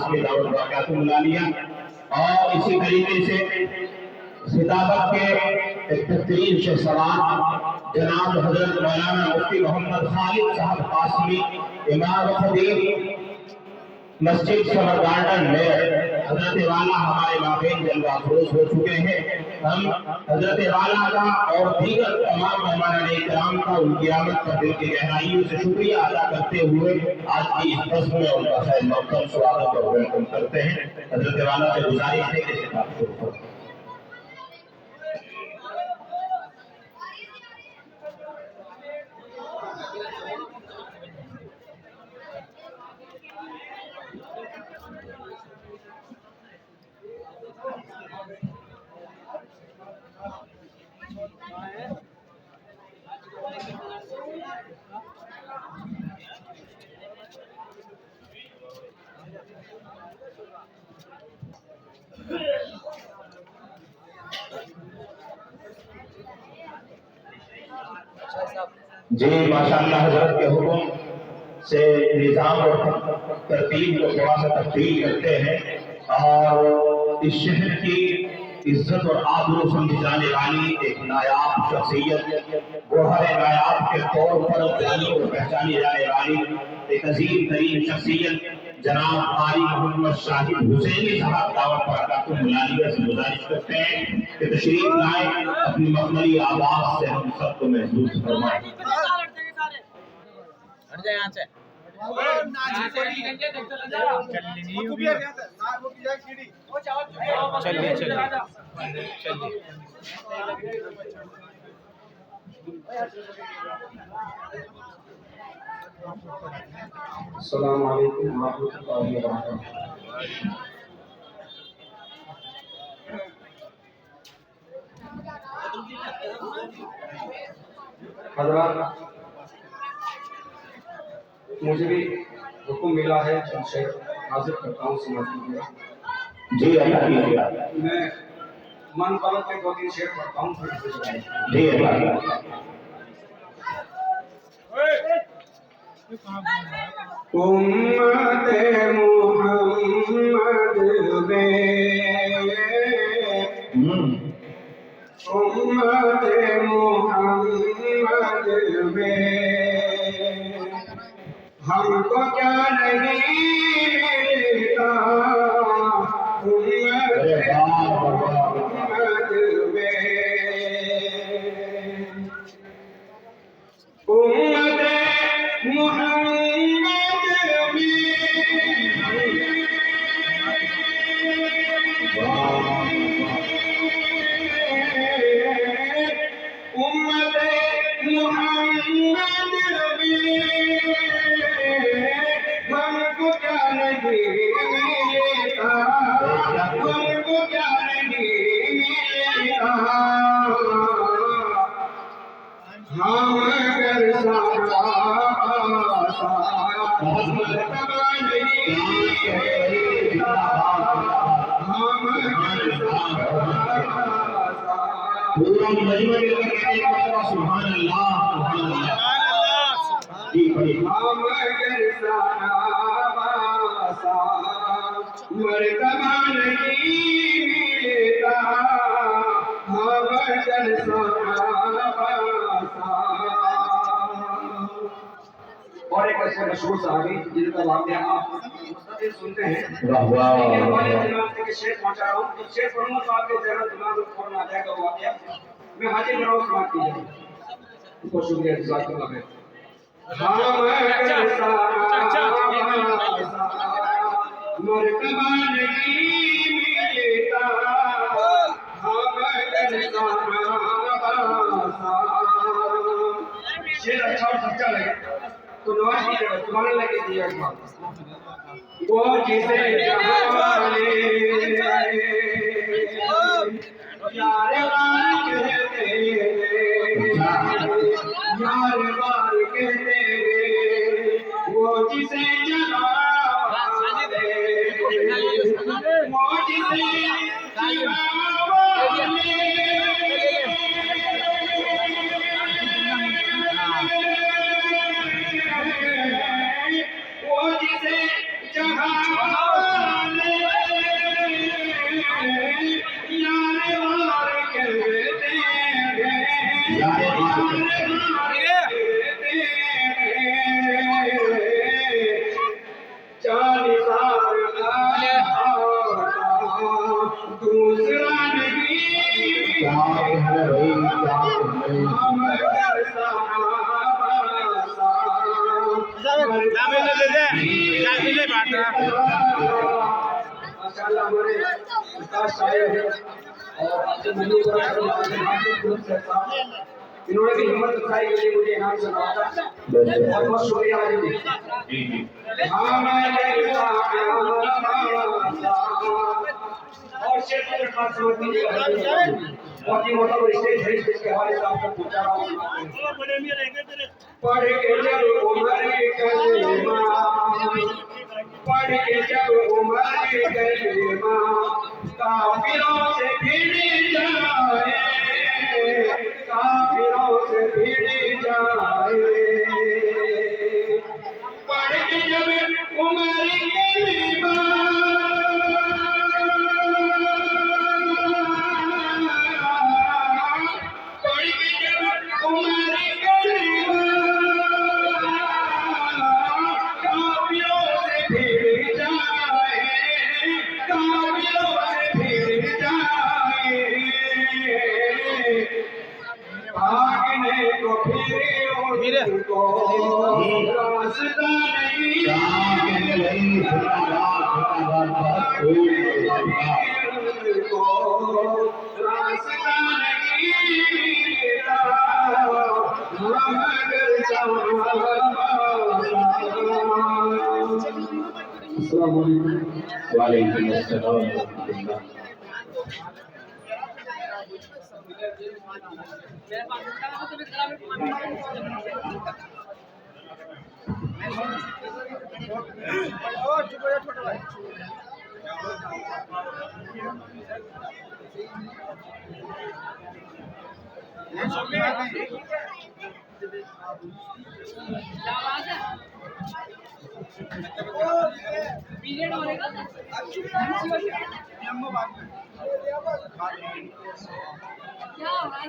आज के दावत वाक़यात को बुला लिया। और इसी तरीके से खिताबत के एक बेहतरीन शहसवार जनाब हजरत मौलाना मुफ्ती मोहम्मद खालिद साहब कासमी इमाम खतीब मस्जिद समर गार्डन में हजरत वाला हमारे माबेन जलवा फरोज हो चुके हैं। हम हजरत वाला का और दीगर तमाम मेहमान इकराम का उनकी आमद पर दिल की गहराइयों से शुक्रिया अदा करते हुए आज की इस बस में उनका खैर मकदम स्वागत और वेलकम करते हैं। हजरत वाला से गुजारिश है कि खिताब शुरू करें। जी माशाअल्लाह, हजरत के हुक्म से निज़ाम और तरतीब को थोड़ा सा तब्दील करते हैं और इस शहर की इज्जत और आबरू समझी जाने वाली एक नायाब शख्सियत, गोहर नायाब के तौर पर जानी और पहचानी जाने वाली एक अजीम तरीन शख्सियत जनाब कारी मोहम्मद शाहिद हुसैनी साहब दावत पर आकर मुलालिया से गुजारिश करते हैं कि तशरीफ लाए, अपनी मखमली आवाज से हम सबको महसूस फरमाएं। अस्सलामु अलैकुम व रहमतुल्लाहि व बरकातुहू। हज़रात, मुझे भी हुक्म मिला है कि शेर हाजिर करता हूँ समाज में। जी अल्लाह, मैं मन पलक के 2-3 शेर पढ़ता हूँ। जी अल्लाह। उम्मते मुहम्मद उम्मते मुहम्मद में हमको क्या नहीं मिलता, उम्मते मुहम्मद में उम्मते मुहम्मद हमको क्या नहीं मिलता, हमको क्या नहीं मिलता, हम अगर पूरा मजमा मिलकर सुभान अल्लाह जी बड़ी हम अगर मर्तबा नहीं मिलता, हम अगर और एक ऐसे मशहूर सहाबी जिनका वाक़या आप मुस्तकिल सुनते हैं। वाह शेर पहुंचा रहा हूँ, तो शेर पढ़ूंगा तो आपके जहन दिमाग में फौरन आ जाएगा वो वाक़या। मैं हाजिर कर रहा हूँ, समाप्त कीजिए। बहुत शुक्रिया, जज़ाकल्लाह खैर। मर्तबा नहीं मिलता, शेर अच्छा और सच्चा लगे तो नवाज कीजिएगा, सुभान अल्लाह कीजिएगा। वो जिसे जहाले यार बार कहते यार बार कहते, वो जिसे जहाले वो जिसे वो जिसे जहां दूसरा नहीं क्या कहने भाई क्या माशाल्लाह हमारे विकास शायर है और इन्होंने भी हिम्मत दिखाई के लिए मुझे इनाम से मौका बहुत बहुत शुक्रिया और शेर के खास समझने के बहुत ही मोटा स्टेज है इसके हवाले से आपको पूछा रहा हूँ पढ़ के जब उम्र कलमा पढ़ के जब उम्र कलमा काफिरों से भिड़ जाए काफिरों से भिड़ जाए पढ़ के जब उम्र कलमा पढ़ के जब उम्र भागने को फिर उनको रास्ता नहीं उनको रास्ता नहीं मिलता मगर अस्सलाम वालेकुम अस्सलाम पीरियड होगा क्या होगा